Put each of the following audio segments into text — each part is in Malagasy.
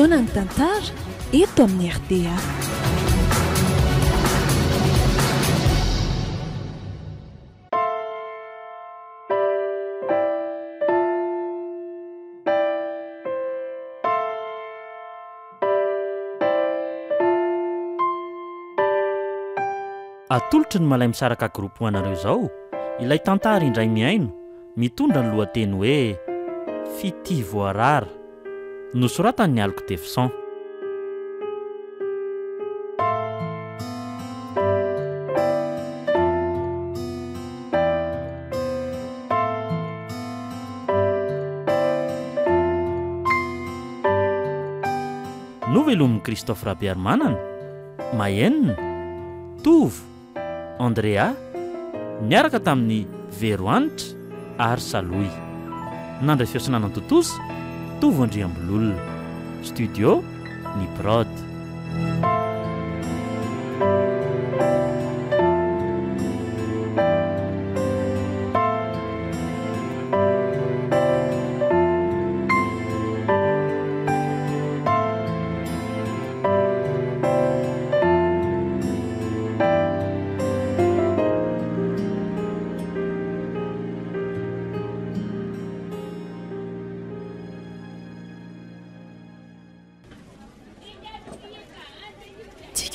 Fotoana ny tantara eto amin'ny RDA. Atolotry ny malay misaraka groupe hoanareo izao, ilay tantara indray miaino mitondra ny lohateny hoe Fity voarara, nosoratan'ny Alok Defsan. Novelomin'i Christophe Rabiarmanana, Mayenina, Tovo, Andrea miaraka tamin'ny Veroanitra ary Saloy. Nandray fiasanana totozy Tovo Andriambololona. Studio ny Prod.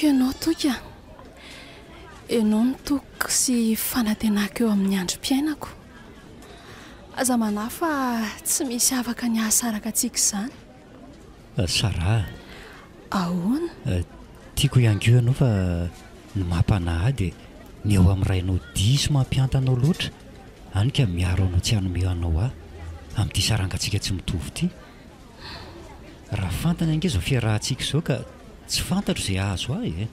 Ianao toka ianao nitoko sy fanatenako eo amin'ny androm-piainako. Aza manahy fa tsy misy afaka ny ahasaraka antsika izany. Sara, ahoana? tiako ihany koa ianao fa ny mampanahy dia ny eo amin'ny rainao diso mampiantanao loatra, hany ka miaro anao tsy hanome anao amin'ity sarangantsika tsy mitovy ity. Raha fantana ange izao fiarahantsika izao ka tsy fantatro izay azo ahy.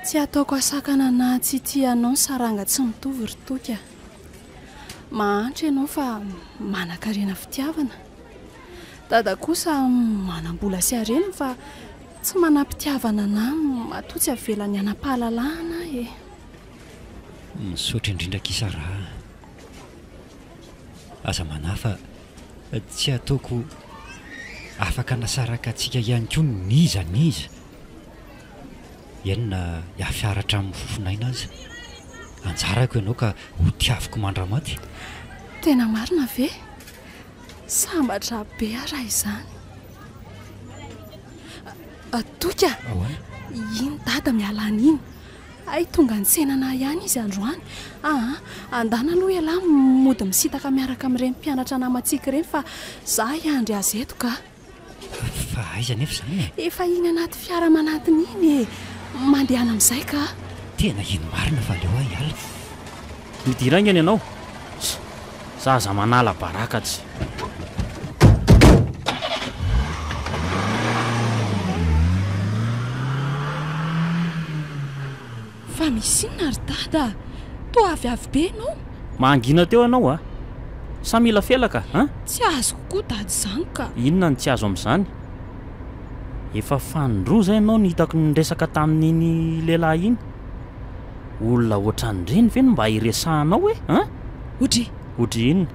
Tsy ataoko asakana na tsy tianao ny saranga tsy mitovy ry toka. Mahantra ianao fa manan-karena fitiavana. Dada kosa manam-bola sy harena fa tsy manam-pitiavana na matoa tsy avelany anam-pahalalahana e. Misaotra indrindra kisara. Aza manahy fa tsy ataoko afaka nasaraka antsika ihany koa niza. Enina hiafiaratra amin'ny fofinaina azy. Anjarako ianao ka ho tiaviko mandramaty. Tena marina ve? Sambatra be raha izany. Toka, iny dada mialana iny. Ay tonga ny senana ihany izy androany. Andana aloha ialahy mody misitaka miaraka amin'ireny mpianatra namantsika ireny fa za iandry azy eto ka. Fa aiza nefa izany? Efa iny anaty fiara manatiny iny mandehana amin'izay ka. Tena ino marina fa leo ahy hiala. Midirana any ianao. Zaza manala barakatsy. Fa misy inona ry dada? Toa avy be ianao? Mangina teo ianao sa mila felaka Tsy azo kokoa dada izany ka. Inona ny tsy azo amin'izany? Efa fanindroza ianao nihitako niresaka tamin'iny lehilahy iny. Olona ohatran'ireny ve no mba hiresahanao hoe Odry inona?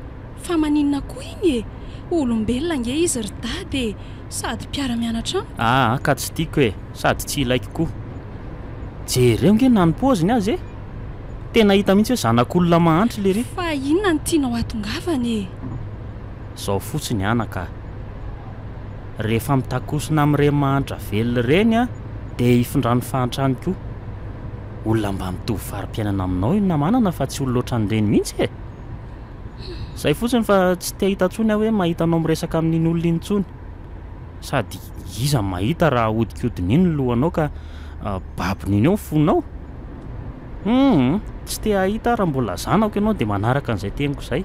Fa maninona koa iny olombelona nge izy ry dada sady mpiara-mianatra amiko. Ka tsy tiako sady tsy ilaiko koa. Jereo nge nanim-paoziny azy Tena hita mihitsy hoe zanak'olona mahantra le ry. Fa inona ny tianao atongavany Zao fotsiny anaka. Rehefa mitakosina amin'ireny mahantra velona ireny dia hifindrany fahantrany koa. Olona mba mitovy fari-piainana aminao iny namanana fa tsy olona ohatran'ireny mihitsy Zay fotsiny fa tsy te hita intsony hoe mahita anao miresaka amin'iny olona iny intsony. Sady iza mahita raha hodikodiny iny lohanao ka babin'iny eo fonao. Tsy te hahita raha mbola zanako ianao dia manaraka an'izay teniko izay.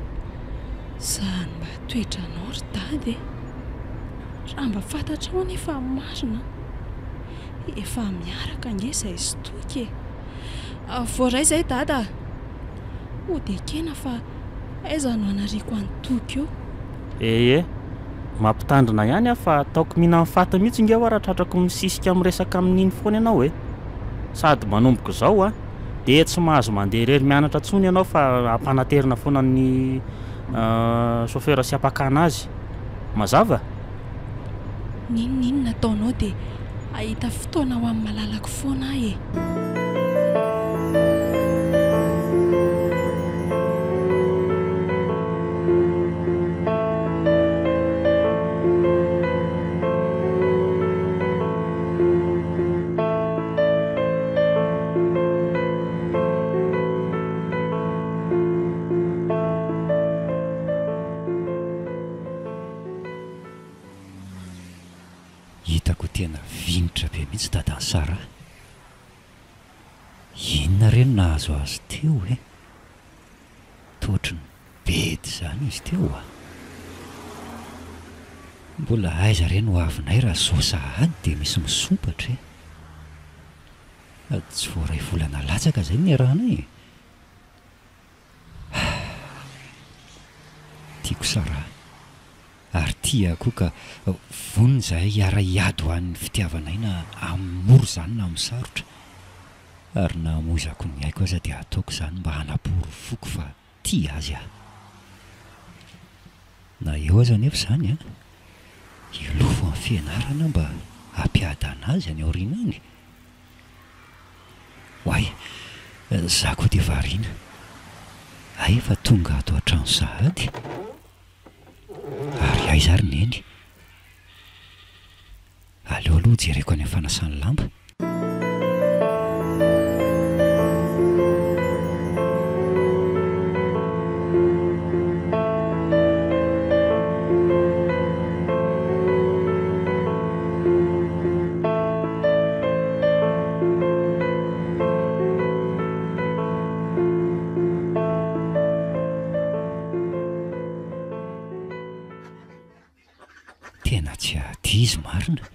Zany mba toetranao ry dada raha mba fantatrao nefa marina. Efa miaraka nge izay sy toky voaray izay dada. Dia kena fa aiza no anariko any toky eo. Mampitandrina ihany fa ataoko mihina mifata mihitsy nge raha tratrako misisika miresaka amin'iny foana ianao Sady manomboka izao dia tsy mahazo mandeha irery mianatra intsony ianao fa ampanaterina foana ny chauffeur sy apakana azy. Mazava? Ninona nataonao dia ahita fotoana ho amin'ny malalako foana ahy e. Hitako tena vinitra be mihitsy dadan'ny Sara. Inona reny nahazo azy teo e? Totriny bedy zany izy teo a. Mbola aiza reny ho avinay raha zao sahady dia misy misompatra e. Tsy voaray volana latsaka izay ny iarahanay e. Tiako Sara, ary tia koa ka vonona izahay hiara hiady ho an'ny fitiavanay na amin'ny moro izany na amin'ny sarotra. Ary na hamonjako ny aiko aza dia ataoko izany mba hanaporo foko fa tia azy aho. Na eo aza nefa izany a, ilofo amin'ny fianarana mba hampiady anazy any aoriana any. Hoay, za koa dia variana. Ay, efa tonga ato an-trano sahady. Ary aiza ary neny. Aleo aloha jereko any amin'ny fanasany lamba. Tena tsy ady izy marina.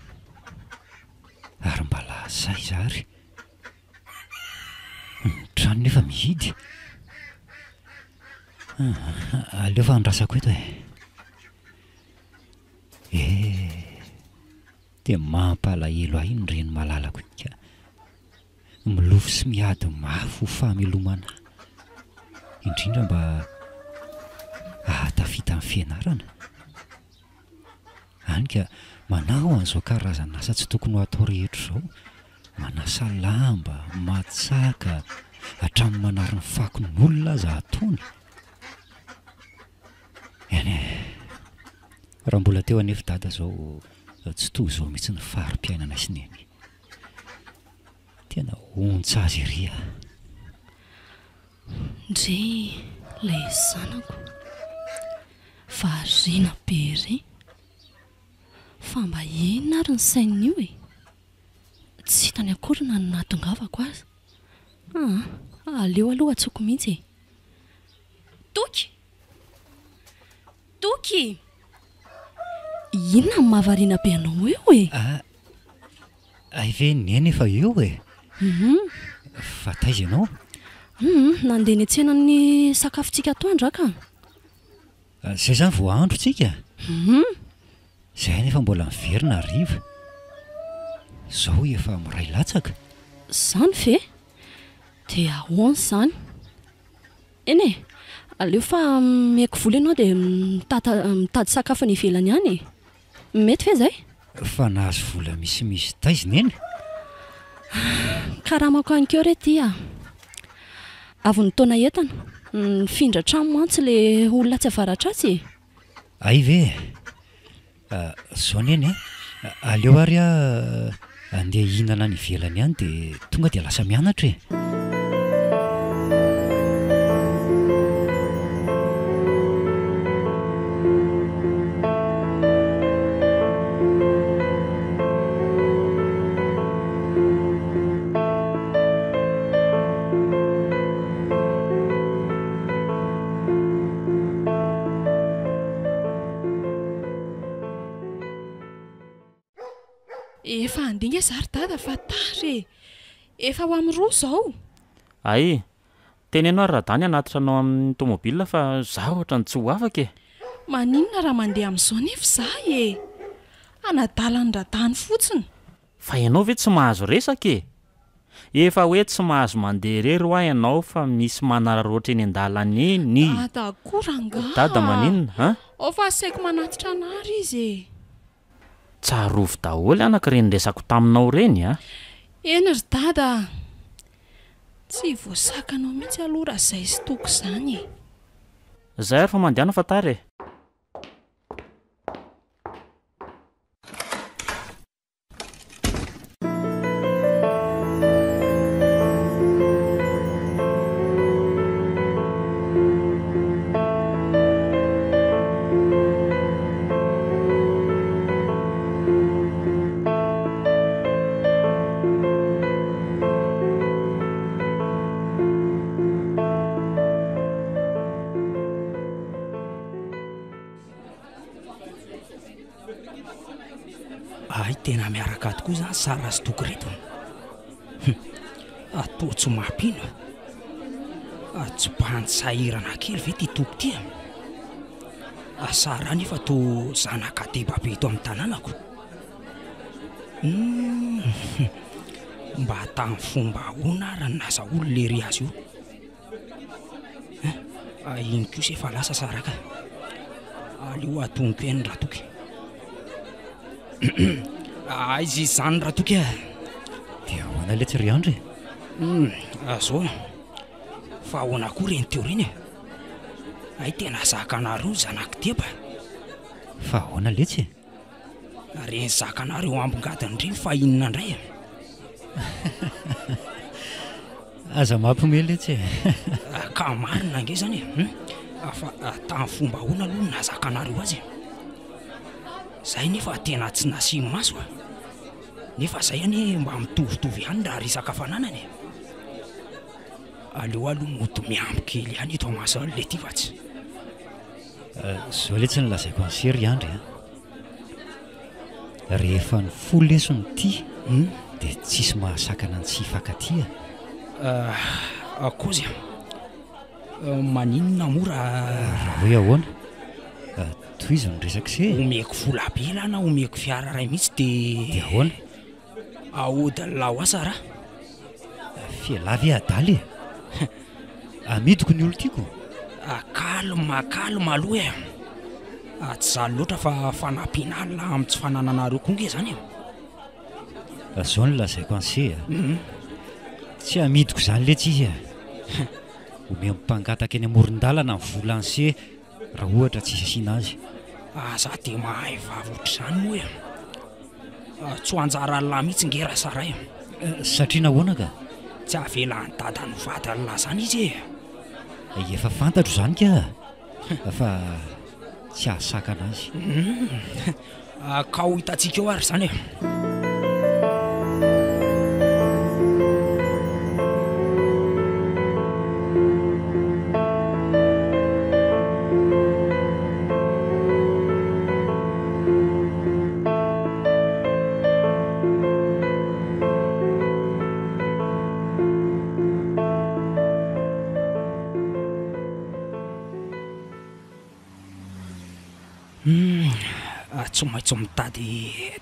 Ary mba lazay zary. Ny trano nefa mihidy. Aleo fa andrasako eto e. Dia mampalahelo ahy ny reny malalako ka milofo sy miady mafy ho famelomana. Indrindra mba ahatafita amin'ny fianarana. Hany ka manao an'izao karazana asa tsy tokony ho atao rehetra izao. Manasa lamba, matsaka, hatramin'ny manary ny fakon'olona aza ataony. Eny e, raha mbola teo anefa dada izao tsy toy izao mihitsy ny farim-piainana sy neny. Tena ontsa azy ery a. Ndre ilay zanako variana be ery. Fa mba inona ary ny sain'io e? Tsy hitany akory na ny nahatongavako azy. Aleo aloha atsoko mihitsy e. Toky! Toky! Inona ny mahavariana be anao eo e? Ay ve neny efa eo e? Fa taiza ianao? Nandeha ny antsenan'ny sakafontsika atoandro ka. Izay zany vao andro tsika? Izay nefa mbola miverina hariva. Izao efa miray latsaka. Izany ve? Dia ahoana izany? Eny e, aleo fa meko vola ianao dia mitady sakafo any ivelany any e. Mety ve izay? Fa nahazo vola misimisy taiza neny? Karamako any keo re tia. Avy ny taona entana, nifindra trano mantsy ilay olona tsy avaratra azy e. Ay ve? Zao neny e, aleo ary andeha hihinana any ivelany any dia tonga dia lasa mianatra e. Efa andinga zary dada fa tary e. Efa ho amin'ny roa izao. Ay, tenenao ary radany anatitranao amin'ny tômôbilina fa za ohatra ny tsy ho afaka e. Maninona raha mandeha amin'izao nefa izaho e. Anadala ny radany fotsiny. Fa ianao ve tsy mahazo resaka e? Efa hoe tsy mahazo mandeha irery ho ahy ianao fa misy manararoatra eny an-dalana eny. Dada koa rangaha. Dada maninona? Ao fa saiko manatitra an'ary izy e. tsarovy daholy anak'ireny resako taminao reny a. Eny ry dada, tsy voasakanao mihitsy aloha raha izay sy toko izany e. Izay ary fa mandehana fa tary e. Ay, tena miaraka tokoa zany Sara sy toko reto. Atao tsy mampino. Atsopahany sahirana kely ve ty toko ty. Sara nefa to zanaka debabe eto amin'ny tanànako. Mba tamin'ny fomba ahoana raha naza olona lery azy io. Iny kosa efa lasa Sara ka. Aleo atonoko eny raha toky. Izy izany raha toky a. Dia ahoana ilay tsy ry andry? Azao fa ahoana koa reny teo reny. Ay, tena zakanareo zanako teba. Fa ahoana letsy? Reny zakanareo ambongadiny reny fa inona indray. Aza mampiomehy letsy. Ka marina nge zany fa tamin'ny fomba ahoana aloha nazakanareo azy. Zay nefa tena tsy nasimo maso. Nefa zay any mba mitovitovy ihany raha resaka fananany. Aleo aloha mody miamby kely ihany eto amasan'le ty fa tsy. Zao letsy nylazaiko ny sery andry. Rehefa ny folo lesony ty dia tsisy mahasakana ny tsy hifankatia. Kozy maninona mora raha hoe ahoana? Toy izy ny resaka se. Omeko vola be la na omeko fiara ray mihitsy dia ahoana? Ahody laoasa raha. Fialavy adaly e. Amidiko ny olo tiako. Kalma aloha e. Tsy zany loatra fa fanampiana alina amin'ny tsy fanananareo koa nge zany. Zao ny lazaiko anse. Tsy amidiko zany letsy izy. Omeo mpangataka eny amoron-dalana ny vola anse raha ohatra tsy asiana azy. Za dia mahay vavotra zany moa e. Tsy ho anjara lahy mihitsy nge raha Sara e. Satria nahoana ka? Tsy avelan'ny dada ny vadany lahy zany izy e. Efa fantatro zany ka. Fa tsy ahasakana azy. Ka ho hitantsika eo ary zany e. Tsy maintsy mitady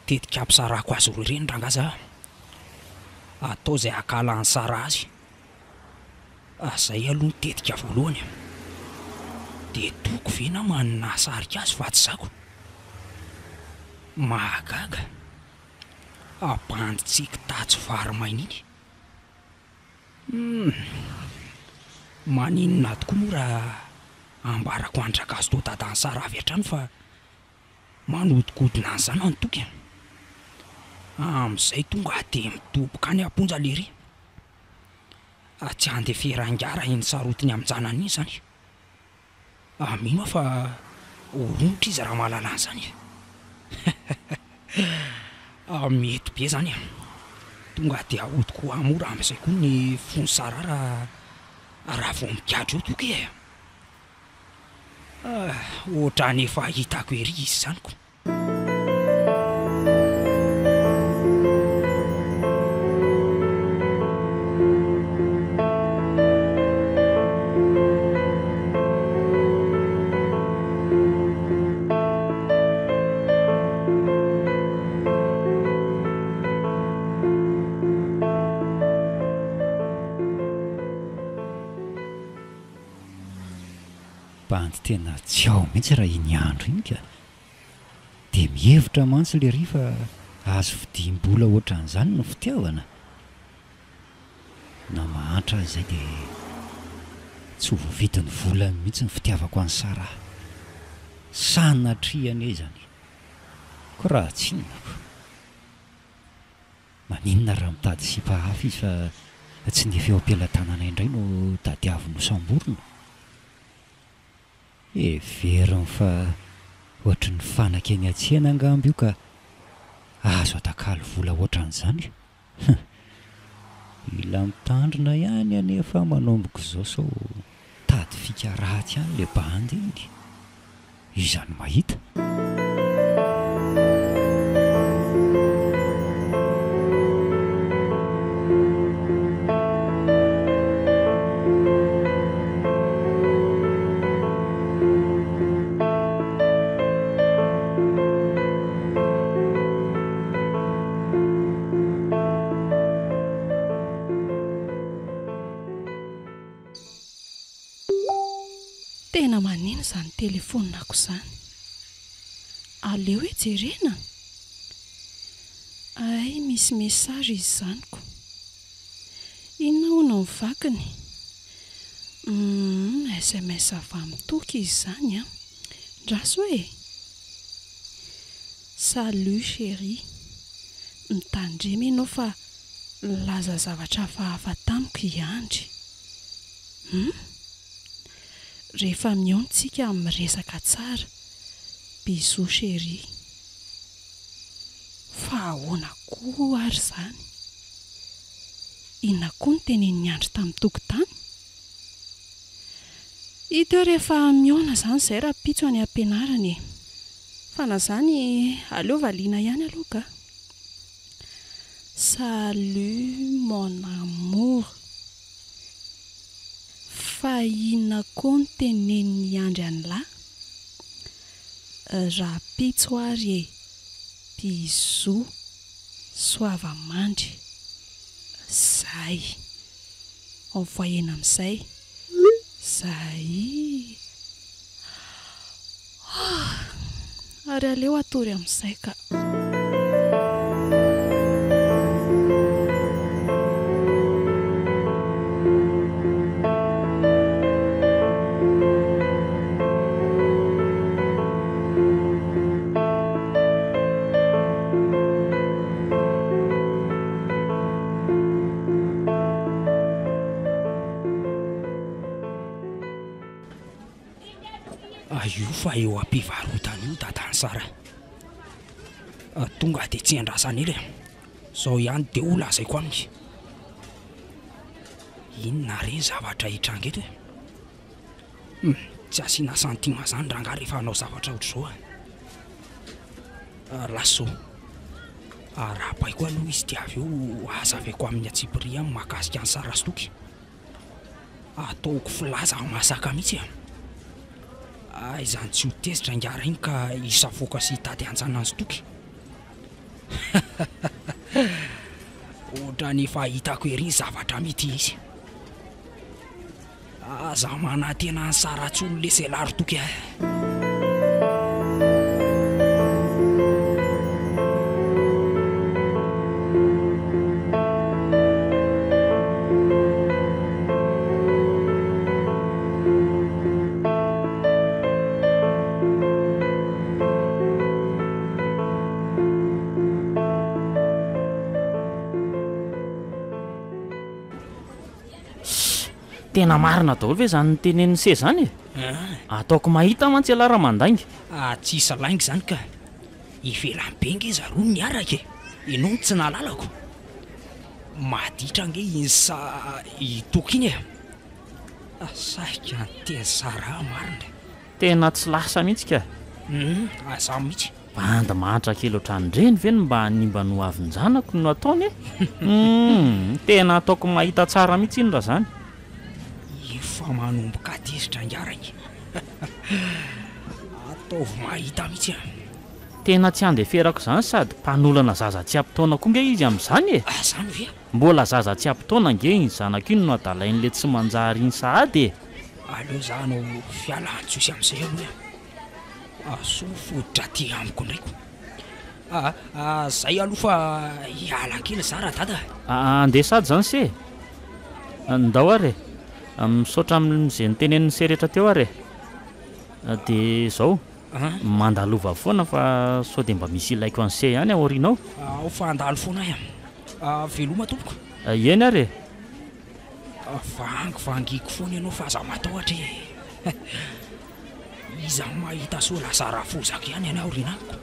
tetika ampisarako azy roa ireny rangaza. Atao izay akalany Sara azy. Zay aloha ny tetika voalohany. Dia toko ve na manana sarika azy fa tsy zako. Mahagaga. Banditsika tatsy vary maina iny. Maninona tokoa moa raha ambarako andrakazo to dadany Sara avy hatrany fa manodikodina an'izany any toky. Amin'izay tonga dia mitoboka any amponja lery. Tsy andeferangara iny sarotiny amin'ny janany iny zany. Mino fa oromotra izy raha mahalala an'izany. Mety be zany. Tonga dia ahodiko amora amin'izay koa ny fony Sara raha vao mikadro eo toky e. Ohatra nefa hitako ery izy zany ko. Bandy tena tsy ao mihitsy raha iny andro iny ka. dia mihevitra mantsy le rifa azo fidiam-bola ohatran'izany no fitiavana. Na mahantra izay dia tsy ho voavidiny volany mihitsy ny fitiavako any Sara. Sanatriany zany. Ko raha tsinako. Maninona raha mitady sipa hafa izy fa tsy ny eo am-pelantanana indray no tadiavy no samborona. Veriny fa ohatry ny fanaka eny an-tsena angamby io ka azo atakalo vola ohatran'izany. Ila mitandrina ihany anefa manomboka izao sao tady fika ratsy ihany le bandy iny. Izany mahita. Tena manino izany telefonako izany. Aleo hoe jerena. Ay, misy message izy izanyko. Inona hono ny vakiny? SMS avy amin'ny toky izy izany a. Ndraso hoe. Salut chérie. Mitandrema ianao fa laza zavatra hafahafa tamiko iandry. Rehefa miontsika miresaka tsara. Bisous chérie. Fa ahoana koa ary izany? Inona koa ny tenenin'ny andry tamin'ny tokotany? Hita rehefa miona izany izay raha pitso any am-pianarana. Fa na izany aleo valiana ihany aloha ka. Salut mon amour. Fa inona koa ny tenenin'ny andry an'lahy? Raha pitso ary bisous, soava mandry. Zay. Envoyena amin'izay. Zay. Ary aleo atory amin'izay ka. Io fa eo am-pivarotana io dadany Sara. Tonga dia tsy andrasana ela. Sao ihany dia ho lazaiko aminy. Inona re zavatra hitranga eto? Tsy asiana santima izany rangaha rehefa hanao zavatra ohatr'izao. Laso. Arapaiko aloha izy dia avy eo azavaiko amin'ny atsipria mahakasika ny Sara stoky. Ataoko filaza masaka mihitsy. Izany tsy ho tezitra ngara iny ka isavoaka sy hitady anjana azy toky. Ohatra ny fahitako ery zavatra mety izy. Aza manatena ny Sara tsy olo lesy laro toky. Tena marina daholo ve zany nytenenin'ny se zany? Ataoko mahita mantsy alara mandainga. Tsy salaingy zany ka. Ivelan'ny bengy izy aroa miaraka. Ianao tsy nalalako. Maditra nge insa itokiny. Saika tena Sara marina. Tena tsy lasa mihitsy ka. Aza mihitsy. Banda mahatra kely ohatran'ireny ve mba hanimba no avin-janako no ataony? Tena ataoko mahita tsara mihitsy iny raha zany. Fa manomboka tezitra ngarany. Ataovy mahita mihitsy. Tena tsy andeferako izany sady mpanolana zaza tsy ampitaona koa nge izy amin'izany. Zany ve? Mbola zaza tsy ampitaona nge iny zanako iny no adalain'le tsy manjary iny sahady. Aleo zany fialan-tsosy amin'izay aloha. Aso fototra ty amiko ndraiko. Zay aloha fa hiala kely zara dada. Andeha sady zany se ndao ary misaotra amin'izay nitenen'ny se rehetra teo ary dia zao mandalova foana fa sao dia mba misy ilaiko an'se ihany aorianao. Ao fa andalo foana ahy veloma tompoko. Eny ary vangivangiako foana ianao fa aza matahotra iza mahita so lasa raha fozaka ihany any aorianako.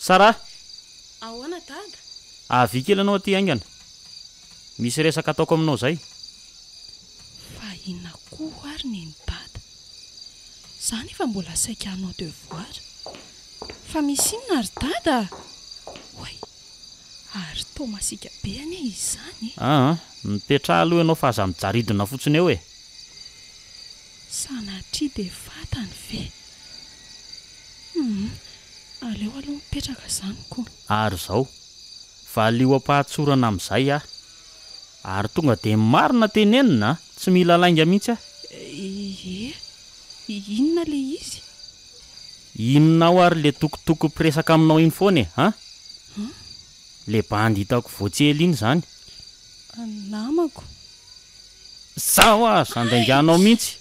Sara, ahoana dada? Avy kely anao aty aingana. Misy resaka ataoko aminao zay. Fa inona koa ary ny dada? Zany efa mbola saika anao devoir. Fa misy inona ary dada? Oay, ary toa masika be anie izany. Mipetraha aloha ianao fa aza mijaridina fotsiny eo e. Sanatria dia fatany ve? Aleo aloha mipetraka izany koa. Ary zao fa alio ampahatsorana amin'izay ary tonga dia marina tenenina tsy mila lainga mihitsy inona le izy? Inonao ary le tokotoko mpiresaka aminao iny foana le bandy hitako voatsely iny zany. Namako. Zaho zandainganao mihitsy.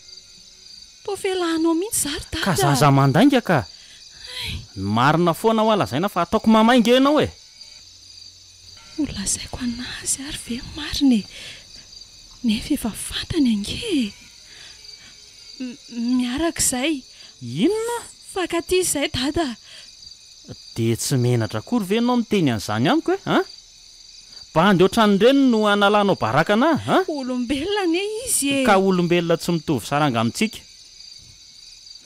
Toa fialahanao mihitsy zary dada. Ka zaza mandainga ka. Marina foana ho alazaina fa ataoko mamainga ianao e. Olazaiko anazy ary ve marina e. Nefa efa fantany ange. Miarak'izay. Inona? Fankaty izay dada. Dia tsy menatra akory ve ianao miteny an'izany amiko e? Bandy ohatran'ireny no analanao baraka na? Olombelona anie izy e. Ka olombelona tsy mitovy saranga amintsika.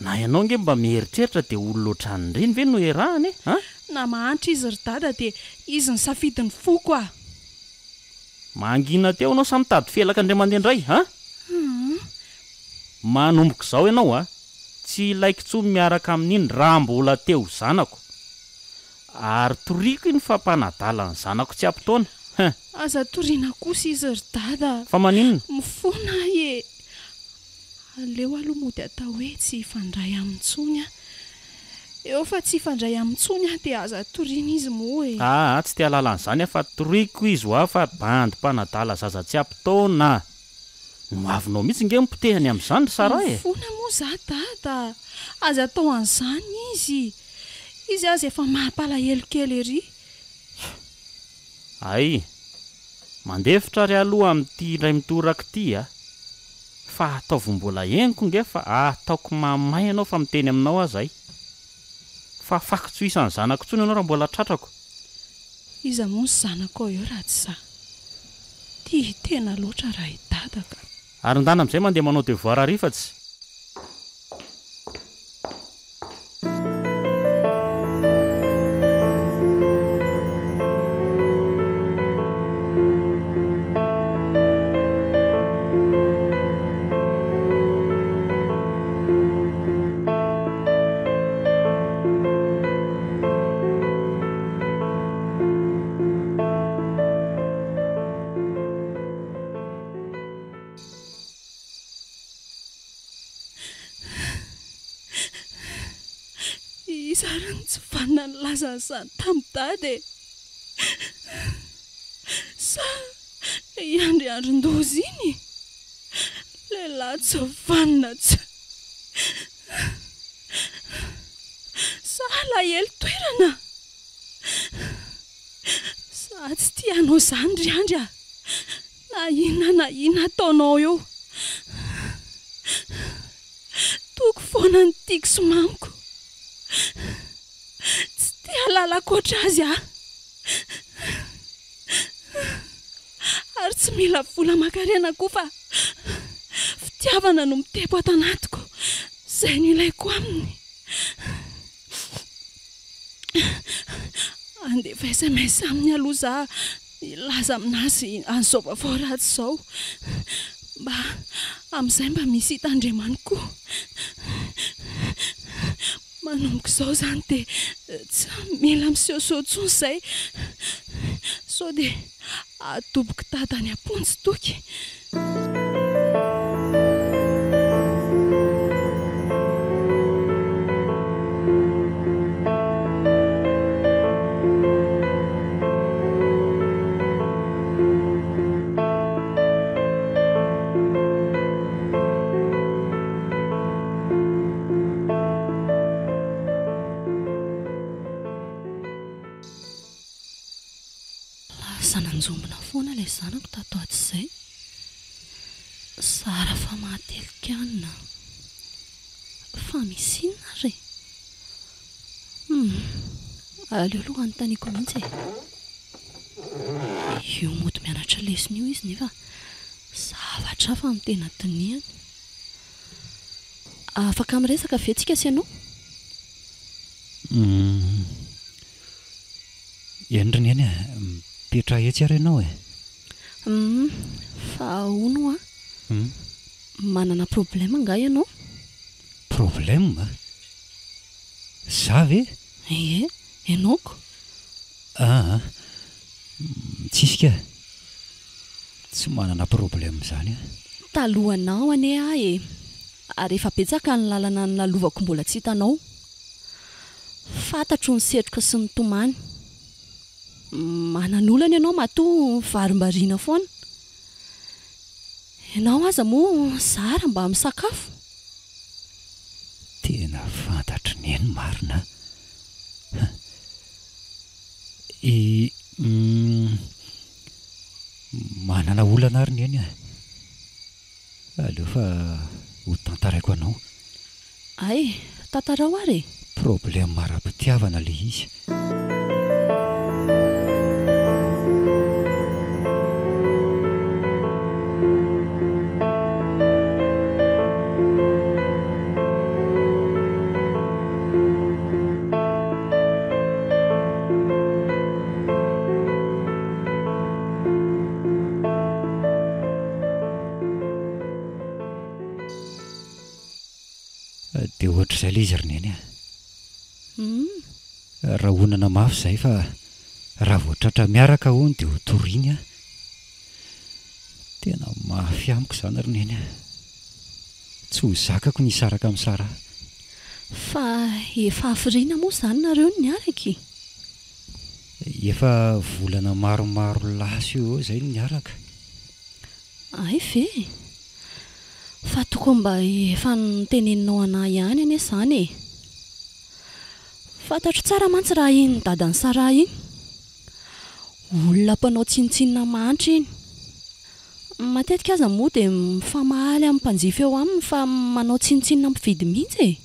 Na ianao nge mba mieritreritra dia olona ohatran'ireny ve no erahany e? Na mahantra izy ry dada dia izy ny safidiny foko a. Mangina teo ianao samy tady felaka indray mandeha indray manomboka izao ianao tsy ilaiko tsony miaraka amin'iny raha mbola teo zanako. Ary toriako iny fampanadala ny zanako tsy ampitaona. Aza toriana kosa izy ry dada. Fa maninona? Mifona e. Aleo aloha mody atao hoe tsy ifandray amintsony eo fa tsy ifandray amintsony dia aza toriana izy moa e. Tsy tia lalan'izany fa toriako izy ho fa bandy mpanadala zaza tsy ampitaona. No avinao mihitsy nge mipotehany amin'izany Sara e. Mifona moa za dada. Aza atao an'izany izy. Izy aza efa mampalahelo kely ery. Ay, mandefitra ry aloha amin'ity iray mitoraka ity fa ataovy mbola henoko nge fa ataoko mamay ianao fa miteny aminao azay. Fa afaka tsy ho isan'ny zanako intsony ianao raha mbola tratrako. Iza moa sy zanako eo raha tsy za. Tia tena loatra raha i dada ka. Ary ndana amin'izay mandeha manao devoir arifatsy. Izarany tsy vanina ny lazany izany tamin'ny dada e. Sa iandriandron-dozy iny lehilahy tsy vanina tsy. Sa alahelo toerana. Sa tsy tianao izany ry andry na inona ataonao eo. Toko foana ny tiako sy mamiko. Tsy tia lalakoatra azy ary tsy mila vola makarena koa fa fitiavana no mitebo ato anatiko. Izay no ilaiko aminy. Andefa SMS aminy aloha za ilaza aminazy an'izao vaovao ratsy izao mba amin'izay mba misy hitandremany koa. Manomboka izao izany dia tsy mila misehoseho intsony izay sao dia atoboka tatany amponjy toky. Sananjombona foana ilay zanako tato ato izay. Sara fa mahatelokanina. Fa misy inona re? Aleo aloha anontaniako mihitsy e. Io mody mianatra lesona io izy nefa zavatra fa amin'ny tena dinihany. Afaka miresaka ve tsika sy ianao? Endriny eny mipetra etsy ary ianao e. Fa hono manana problème nga ianao? Problème? Za ve? Ie, ianaoko. Tsisy ka. Tsy manana problème zany. Talohanao ane ahy e. Ary efa betsaka ny lalana nalovako mbola tsy hitanao. Fantatro ny setroka sy ny tomany. Manan'olana ianao matoa varimbariana foana. Ianao aza moa zara mba misakafo. Tena fantatro ny eny marina. Manana olana ary ny eny a. Aleo fa ho tantaraiko anao. Ay, tantarao ary. Problème mara-pitiavana le izy. Dia ohatr'izay ilay izy roneny a. Raha onana mafy izay fa raha voatratra miaraka hono dia ho toriany a. Tena mafy amiko izany roneny a. Tsy ho zakako ny hisaraka amin'ny Sara. Fa efa hafiriana moa izany nareo ny niaraka. Efa volana maromaro lasa eo izay ny niaraka. Ay ve? Fa tokony mba efa niteneninao anahy ihany ane izany e. Fantatro tsara mantsy raha iny dadan'ny Sara iny. Olona mpanao tsinitsinina mantra iny. Matetika aza moa dia mifamahaly amin'ny mpanjifa eo aminy fa manao tsinitsinina mpividy mihitsy e.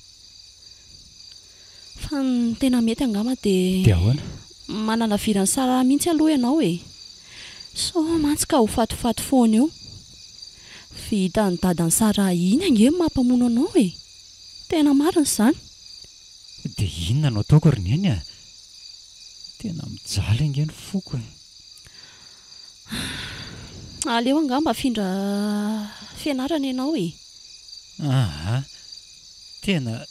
Fa ny tena mety angamba dia ahoana? manana viran'ny Sara mihitsy aloha ianao e. So mantsy ka ho fatifaty foana eo. Vita ny dadan'ny Sara iny ange mampamono anao e. Tena marina izany. Dia inona no ataoko roneny a? Tena mijaly ange ny foko e. Aleo angamba afindra fianarana ianao e. Tena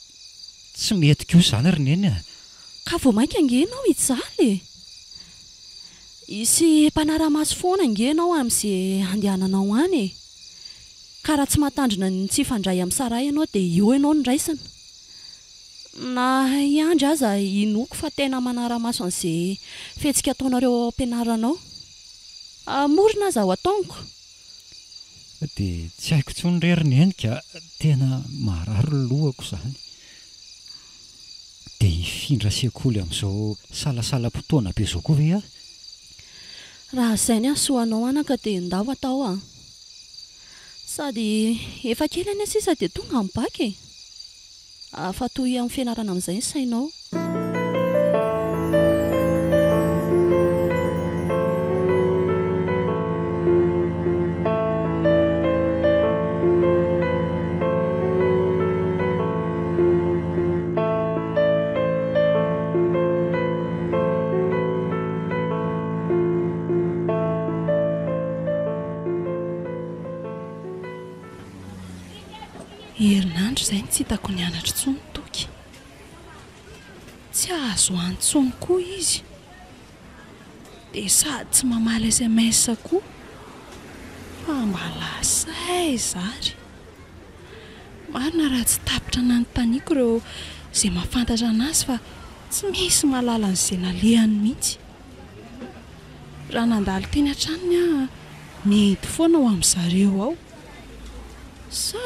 tsy mety koa izany roneny a. Ka vao mainka ange ianao hijaly e. Isy mpanara-maso foana ange ianao amin'izay andehananao any e. Ka raha tsy matandrina ny tsy fandray amin'ny Sara ianao dia eo ianao ny raisina. Na iandry aza inoko fa tena manara-maso an'izay fihetsika ataonareo ampianaranao. Morina aza ho ataonko. Dia tsy haiko intsony re roneny ka tena marary lohako izany. Dia hifindra sekoly amin'izao salasalam-potoana be izao koa ve a? Raha izay ny asoanao anaka dia ndao atao a. Sady efa kely any sisa dia tonga amin'ny baky e. Afatoy amin'ny fianarana amin'izay ny sainao. ohatr'izay tsy hitako nianatra tsony toky, tsy azo antsony koa izy, dia sady tsy mamaly SMS koa, fa mba lasay zary. Marina raha tsy tapitra nanontaniako ireo izay mahafantatra anazy fa tsy misy malala an'izay nalehany mihitsy. Raha nandalo teny an-tranony aho mety foana ao amin'izareo ao, sa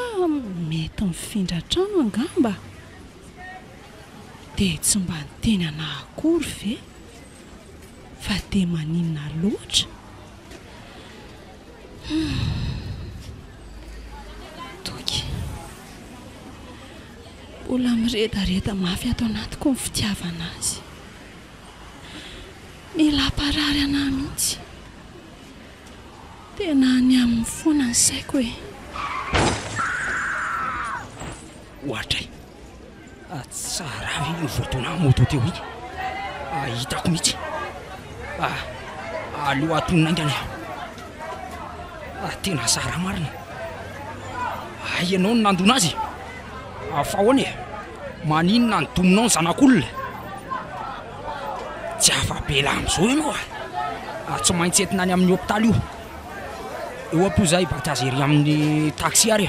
mety mifindra trano angamba, dia tsy mba niteny anahy akory ve, fa dia maninona loatra. Toky, mbola miredareda mafy ato anatiko ny fitiavana azy, mila hamparary anahy mihitsy. Tena any amin'ny foana ny saiko hoe ohatray tsara avy voatona moto teo iny, hitako mihitsy. Aleo atonina aingany tena sara marina. Ianao no nandona azy, fa ahoana maninona ny tomonao ny zanak'olona? Tsy afa-bela amin'izao ianao tsy maintsy entina any amin'ny hôpitaly io. Eo apo izahay batazery amin'ny taxi ary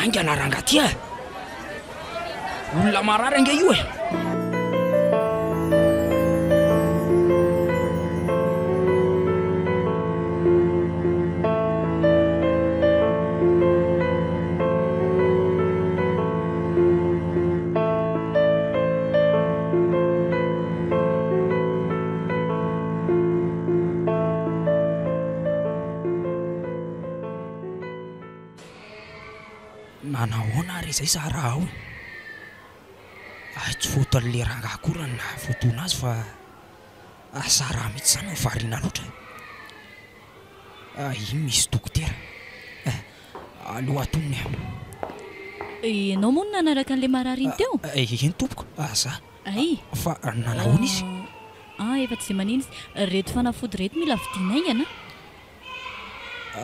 aingana rangaty olona marary ange io nanahoana ary izay sa raha ao tsy fotoan'le ranga akorany na fotona azy fa sara mihitsy zany variana loatra. Iny misy dokotera, aleo atonony ianao moa no nanaraka an'le marary iny teo? Iny tompoko, za fa nanahoana izy? Efa tsy manino izy, reto fanafody reto mila vidiana aingana.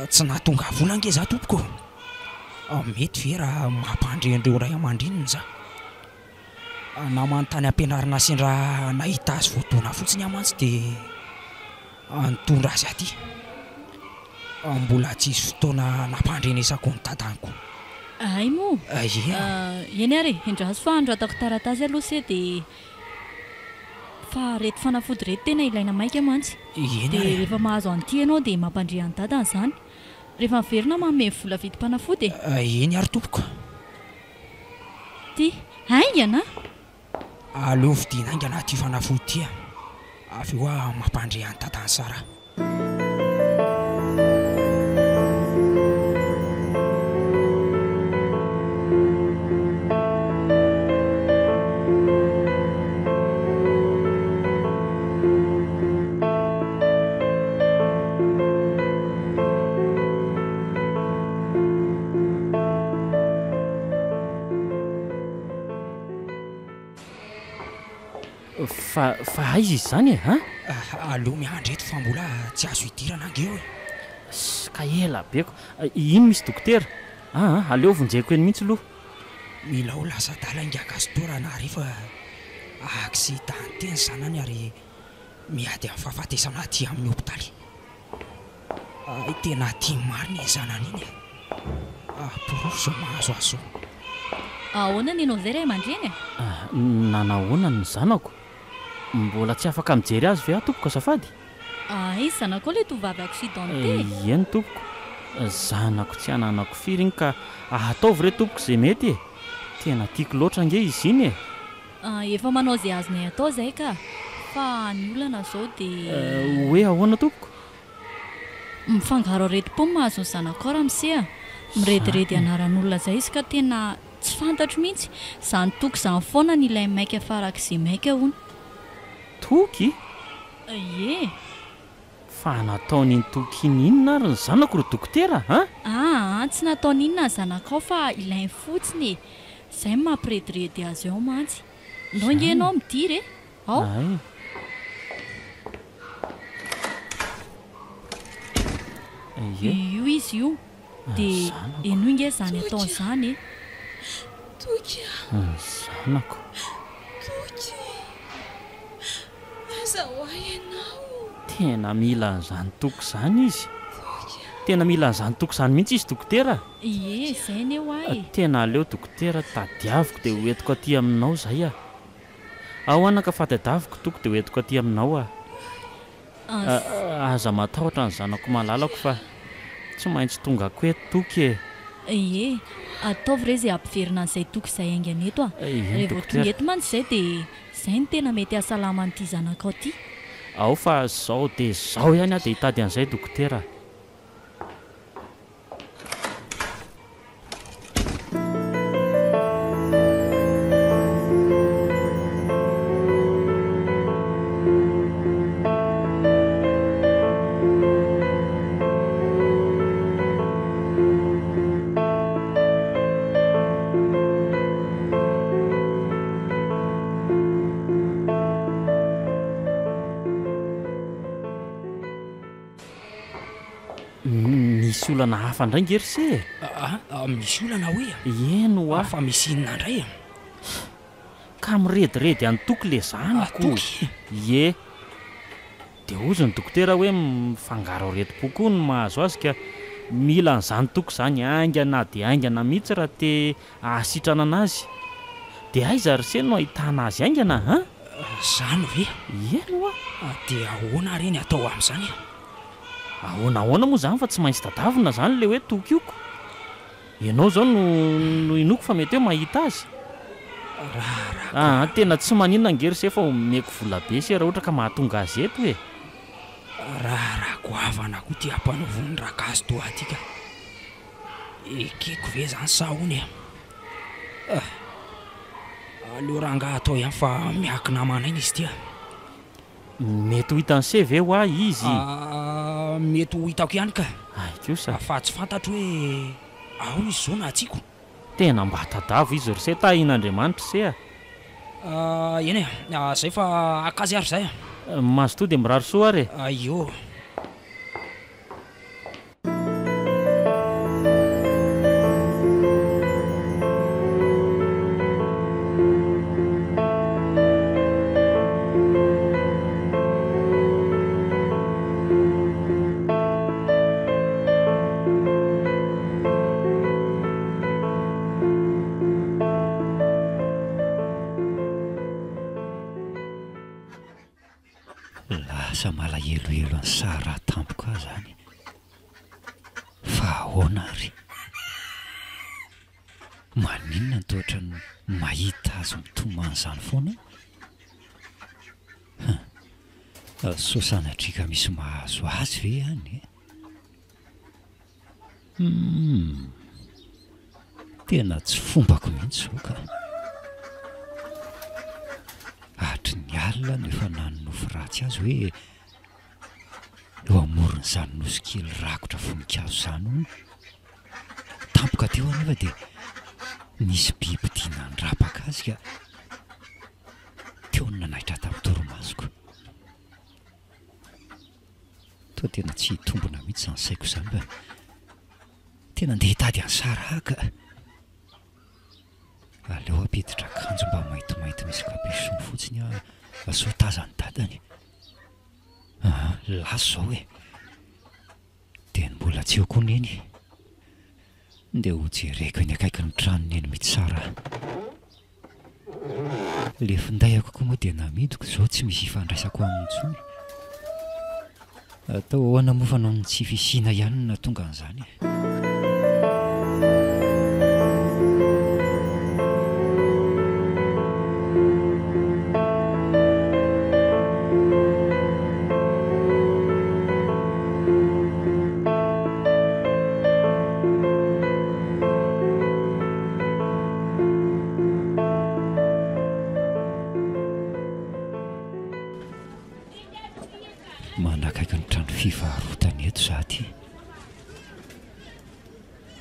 Tsy nahatonga vola ange za tompoko, mety ve raha mampandren'ireo ray aman-dreniny za, na manontany ampianarina sendra nahita azy voatona fotsiny amantsy dia nitondra azy aty. Mbola tsisy fotoana nampandrenesako ny dadaniko. Ay moa eny ary endraso fa andratako taratasy aloha se dia fa reto fanafody reto tena ilaina maika mantsy. Dia rehefa mahazo an'ity ianao dia mampandre any dadana izany, rehefa miverina manome vola vidim-panafody eny ary tompoko. Ty aingana aleo vidiana aingana ty fanafody ty avy eo mampandre any dadana sara. Fa aiza izy zany aleo miandreto fa mbola tsy azo hidirana angeo ka ela beko. Ino misy dokotera? Aleo vonjeko eny mihitsy aloha. Mila ho lasa dala ingakasitora na rehefa accident teny zanany ary miady amin'ny fahafatesana aty amin'ny hôpitaly. Tena tia marina ny zanany iny porofo zao mahazo azo. Ahoana ny ianao izay ray aman-dreny nanahoana ny zanako? Mbola tsy afaka mijery azy ve tompoko azafady? Izy zanako ilay tovavy accidenté. Eny tompoko, zanako tsy ananako firy iny ka ataovy re tompoko izay mety tena tiako loatra ange izy iny efa manao izay azonay atao izay ka fa ny olana izao dia hoe ahoana tompoko? Mifangaro aretim-po mahazo ny zanako ramose mirediredy anaran'olona izay izy ka tena tsy fantatro mihitsy. Izany toky izany foana ny ilay maika farak'izay maika hono. Toky? Ie. Fa nataony iny toky iny inona ary ny zanako ro dokotera tsy nataony inona ny zanako ao fa ilainy fotsiny izay mampirediredy azy ao mantsy. Nao nge ianao midiry ao. Io izy io dia eno inge izany ataony izany Toky zanako. Toky azahoa ianao. Tena mila an'izany toko izany izy. Tena mila an'izany toko izany mihitsy izy dokotera. Ie, izay ny eo ahy. Tena aleo dokotera, tadiaviko dia hoentiko aty aminao izay a. Ahoana ka fatadiaviko toko dia hoentiko aty aminao a. Aza matahotra ny zanako malalako fa tsy maintsy tonga ko eto toky e. Ie, ataovy re izay ampiverina an'izay toko izay aingana eto a. Rehefa tonga eto mantsy izay dia izay no tena mety hasalama an'ity zanako aty. Ao fa izao dia izao ihany a dia hitady an'izay dokotera. Misy olana hafa indray ngery misy olana hoe eno a fa misy inona indray ka mirediredy any toky le zanako. Ie dia ozy ny dokotera hoe mifangaro aretim-po koa no mahazo azy ka mila an'izany toko izany aingana dia aingana mihitsy raha te ahasitrana anazy. Dia aiza ry se no ahitana azy aingana zany ve? Eno a dia ahoana reny atao amin'izany? Ahoana moa izany fa tsy maintsy tadavina izany le hoe toky ioko. Ianao izao no inoko fa mety hoe mahita azy. Tena tsy maninona ngery se fa omeko vola be se raha ohatra ka mahatonga azy eto e. Raha goavana koa ty ampanaovony rakazy toa aty ka ekeko ve zany sa hony aleo rangahy atao ihany fa miakina manainy izy tya. Mety ho hitany se ve ho ahy izy? Mety ho hitako ihany ka. Kosa fa tsy fantatro hoe ao izy zao na tsiko. Tena mba tadavo izy ry se tahin'Andriamanitra se a. Eny zay fa akazy ary zay mazotoa dia mirary soa ary io. Lasa malahelohelo any Sara tampoka zany. Fa ahoana ary? Maninona ny tohatra ny mahita azy mitoman'izany foana? So sanatrika misy mahazo azy ve any? Tena tsy fombako mihitsy zao ka. Hatry ny alina no efa nanonofo ratsy azy hoe eo amoron'izany nosy kely rakotra voninkazo izany hono. Tampoka teo anefa dia nisy biby tia nandrapaka azy ka teo no nanaitra tamin'ny torimasoko. Toa tena tsy hitombona mihitsy izany saiko izany fa tena andeha hitady any Sara ka. Aleo apiditra akanjo mba maintimainty misy kapesony fotsiny aso tazany dadany. Laso zao e. Dia mbola tsy eo koa neny. Ndeha ho jereko eny akaiky ny tranony eny mihitsy Sara. Le findaiko koa moa dia namidiko izao tsy misy ifandraisako aminy intsony. Atao ahoana moa fa noho ny tsy fisiana ihany no nahatonga an'izany. Manakaiky ny trano fivarotana eto za ty.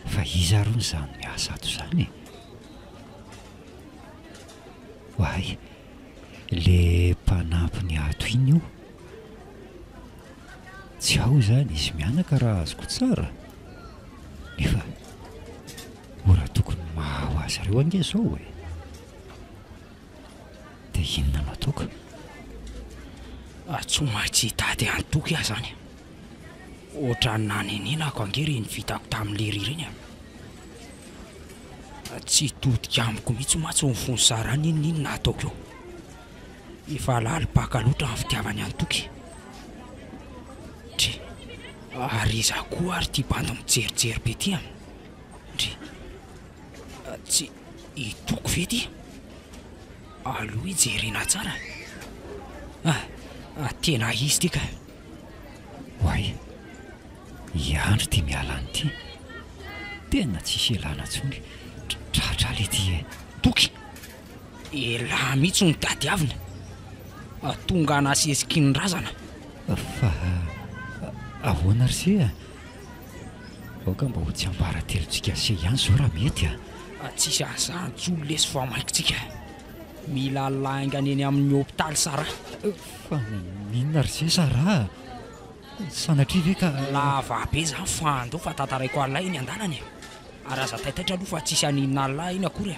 Fa iza ro nyzany miasa ato zany? Hoay, le mpanampy ny ato iny io. Tsy ao zany izy mianaka raha azoko tsara. Nefa ora tokony mahaho azy zareo ange zao e dia inona no ataoko tsy maintsy hitady antoky aho zany ohatra nanenenako angereny vitako tamin'le rireny tsy todika amiko mihitsy matsy mifony sarany inona ataoko eo efa lalipaka loatra amin'ny fitiavany antoky ndry ary iza koa ary tia bando mijerijery be ty ndry tsy hitoko vety aloha hijerena tsara tena izy ty ka hoay iandro ty miala anyty tena tsisy elana ntsony tratra le ty e toky elahy mihitsy ny tadiavina tonga anasesikinindrazana fa ahoana ry se aoka mba ho tsy ambaratelontsika se ihany zao raha mety tsisy azantsolo lesy famaikitsika mila laingany eny amin'ny hôpitaly sara fa minona ry se sara sanatria ve ka lavabe zany fandeo fa tantaraiko alahy iny andalany ary aza taitaitra aloha fa tsisy aninona alahy iny akory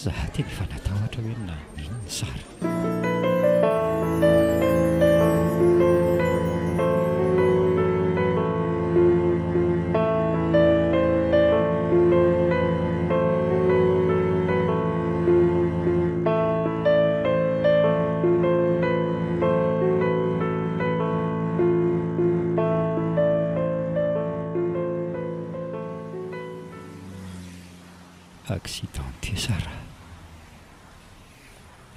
za tena efa natahotra hoe na inona sara accidenté sara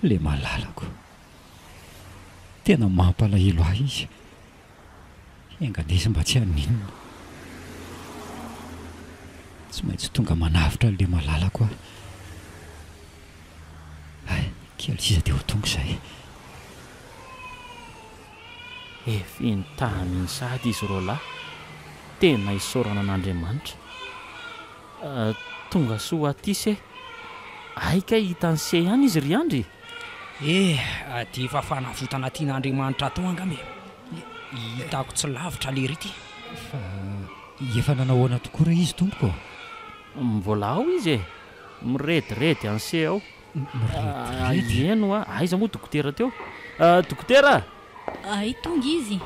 le malalako tena mampalahelo ahy izy engan'izy mba tsy haninona tsy maintsy tonga manavitra le malalako ay kely sisa dia ho tonga izay efintahaminy sady izy ro lahy tena isaorana an'Andriamanitra tonga soa aty se aika hitany se ihany izy ry andry dia efa fanavotana tian'Andriamanitra atao angame hitako tsy lavitra le rity fa efa nanahoana tokoa raha izy tompoko mbola ao izy e mirediredy anse ao eno aiza moa dokotera teo dokotera ay tonga izy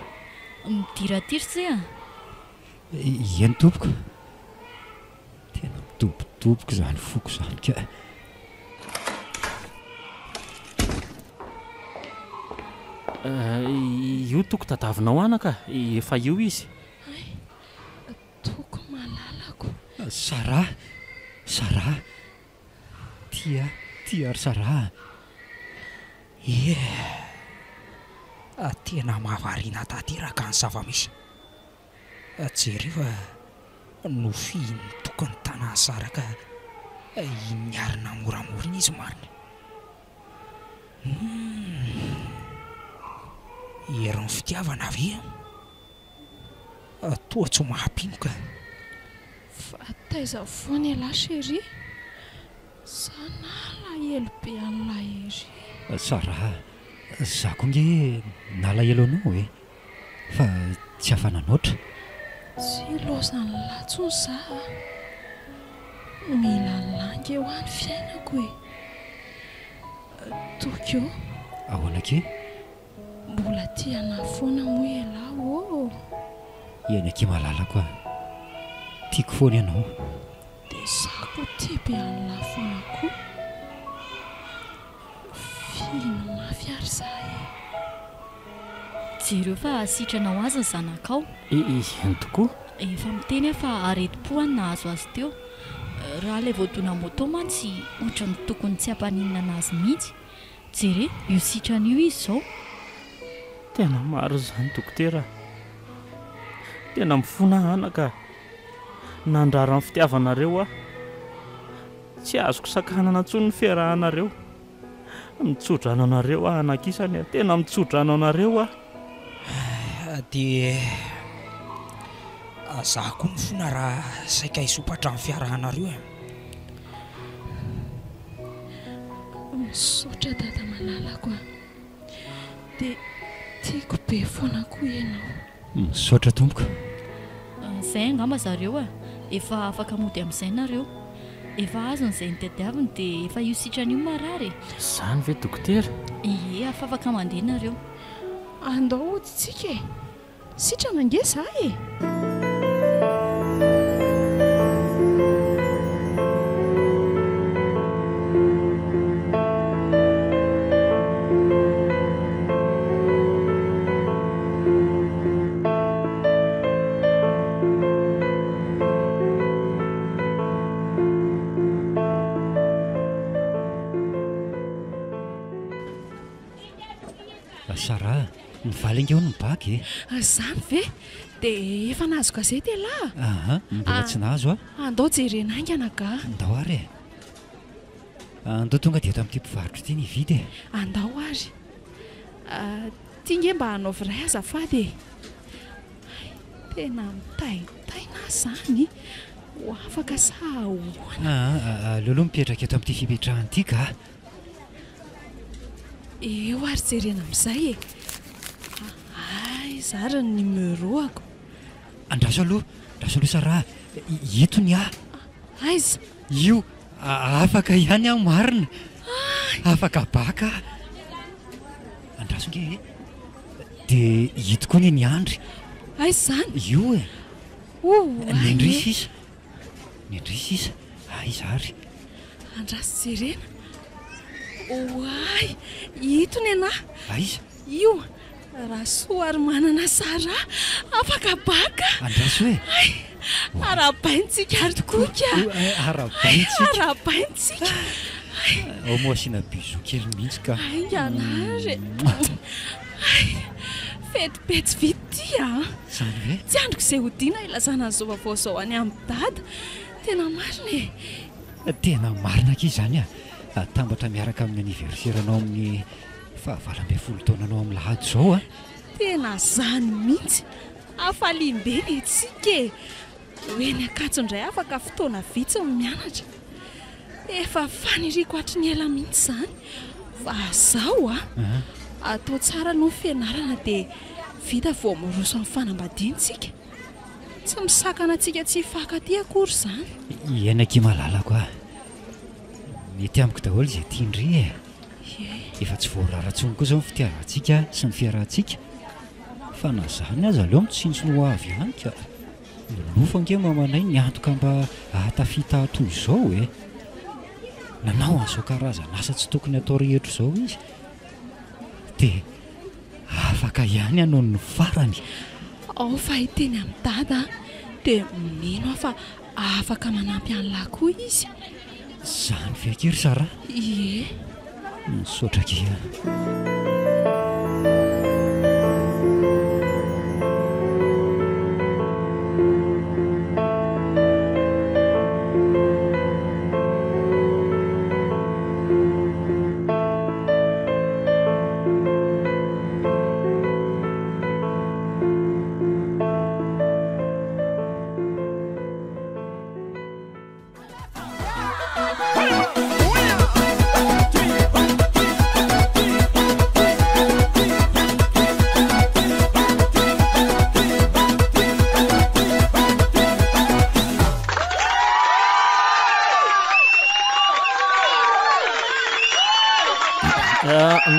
midiratiry se eny tompoko tena mitobotoboko zany foko zany ka io toko tadavinao anaka efa io izy toko malalako sara tia ary sara tena mahavariana tanteraka ny zava-misy jereo nofiny tokony tanany sara ka miarina moramora iny izy marina eron'ny fitiavana ave toa tsy mahampinoka fa taiza foana elahy chéri sanalahelo be an'lahery sara za koa nge nalahelo anao e fa tsy hafananoatra sy lozany latsony za mila langy eo any fiainako e toky eo ahoana-ke mbola tiana foana moa elahy o eny ake malalako tiako foana ianao dia zako tia be an'lahy foana koa fino mafiary za jereo fa asitranao azy ny zanakao ihany tokoa efa miteny fa areti-po any nahazo azy teo raha ilay voadona moto mantsy ohatra ny tokony tsy hampaninana anazy mihitsy jere io sitran'io izy izao tena maro zany dokotera tena mifona anaka nandrara ny fitiavanareo tsy azoko sakanana ntsony ny fiarahanareo mitsodrano anareo anakisany tena mitsodrano anareo dia za koa mifona raha saika hisopatra amin'ny fiarahanareo misotra dada malalako dia tiako be foana koa ianao misaotra tompoko izay angamba zareo efa afaka mody amin'izay nareo efa azon'izay nitadiaviny dia efa io sitrany io marary. Izany ve dokotera? Ie, afa afaka mandeha nareo. Andao otsitsika e. Sitrana nge za e. Sara, nivaly angeo ny bagy e. Zany ve dia efa nahazo gazety lahy. Aha, mbola tsy nahazo andao jerena aingana ga. Andao ary e. Andao tonga dia eto amin'ity mpivarotra ity ny vidy e. Andao ary. Tia nge mba hanaovy ray azafady e. Tena mitaitaina zany ho afaka sa ahoana. Leoloha mipetraka eto amin'ity fipetrahana ity ka. Eo ary jerena amin'izay e. Zara ny numéroako. Andraso aloha Sara, ito ny Aiza io afaka ihany marina. Afaka baka. Andraso nge dia ito koa ny andry. Aiza zany? Io e. Nendrisa isa. Aiza ary. Andraso jerena. Oay, ito ny anahy. Aiza? Io raha soa ary manana Sara afaka baka. Andraso hoe arabaintsika ary tokoa. Arabaintsika. Ao mo asiana biso kely mihitsy ka. Ainganary. Fetipetsy vity Zany ve? tsy androko izay hodiana ilazana ny zovavao zao any amin'ny dada. Tena marina e. Tena marina ki zany tambatra miaraka amin'ny aniverseranao amin'ny 20 taonanao amin'ny lahady zao Tena zany mihitsy. Afalimbe ny etsika e. Hoe ny akatsondray afaka fotoana vitsy ny mianatra. Efa faniriko hatry ny ela mihitsy zany. Fa zao atao tsara no fianarana dia vita vao moroso amin'ny fanambadiantsika. Tsy misakana antsika tsy hifankaty akory zany. Iainaky malalako mety amiko daholo izay tiandry e. Efa tsy voararantsony koa zao ny fitiavantsika sy ny fiarahantsika. Fa na zany aza aleo mitsinjony ho avy ihany ka. Nolofa ange mamanay niantoka mba ahatafita toy izao e. Nanao an'izao karazana asa tsy tokony atao rehetra izao izy. Dia afaka ihany hanao ny farany. Ao fa hiteny amin'ny dada dia mino fa afaka manampy an'lahy koa izy. Zany fekiry Sara. Ie. Misaotra kely.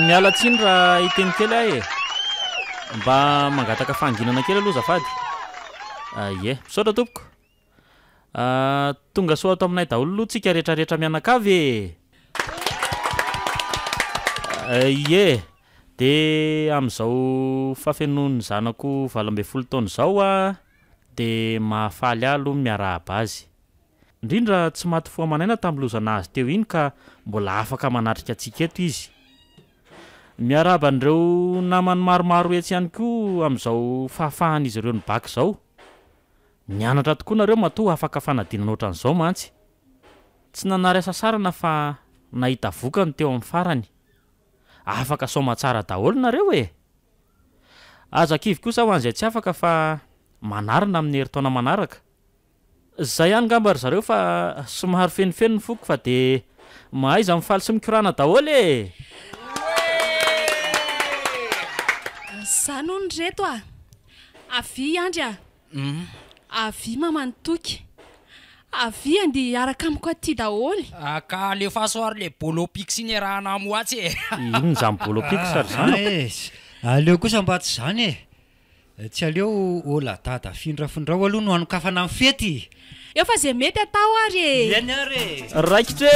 Miala tsiny raha hiteny kely ahy e. Mba mangataka fanginana kely aloha zafady. Ie, misaotra tompoko. Tonga soa ato aminay daholo aloha tsika rehetrarehetra mianakavy e. Ie, dia amin'izao fafenoan'ny zanako 12 taona izao dia mahafaly ahy aloha miarahaba azy. Indrindra tsy maty foa manaina tamin'ny lozana azy teo iny ka mbola afaka manatrika antsika eto izy. Miarahaba an'ireo namany maromaro etsy ihany koa amin'izao fahafahan'izy ireo ny baky izao. Mianatra tokoa nareo matoa afaka fanadinana ohatran'izao mantsy. Tsy nanary asa sarana fa nahita vokany teo amin'ny farany. Afaka saoma tsara daholo nareo e. Aza kivy kosa ho an'izay tsy afaka fa manarina amin'ny herintaona manaraka. Zay ihany ngamba ry zareo fa somary fenofeno ny foko fa dia mahay izy mifaly sy mikorana daholo e. Zany ny reto avy andry avy mamany toky. avy andy araka amiko aty daholy ka le fasoary le bolopik sy ny rahana moatsy inony zany bolopik sary zany aleo kosa mba tsy zany tsy aleo oladada findrafindrao aloha no anokafana amin'ny fety efa zay mety atao ary eny ary raikitra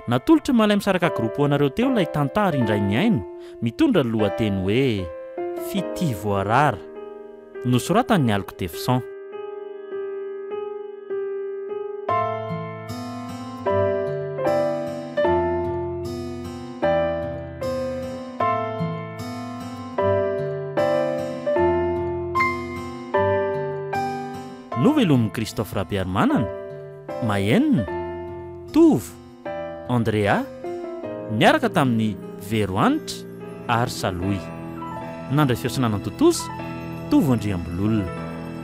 natolotra malay misaraka groupe anareo teo ilay tantara indray miaino mitondra ny lohateny hoe fity voarara nosoratan'ny Alco Defsan. novelomin'ny Christophe Rabiarmanana, Mayenina, Tovo, Andrea niaraka tamin'ny Veroanitra ary Saloy. Nandray fiasanana totozy Tovo Andriambololona.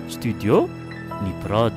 Studio ny Prod.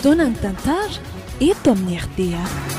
Fotoana ny tantara eto amin'ny RDA.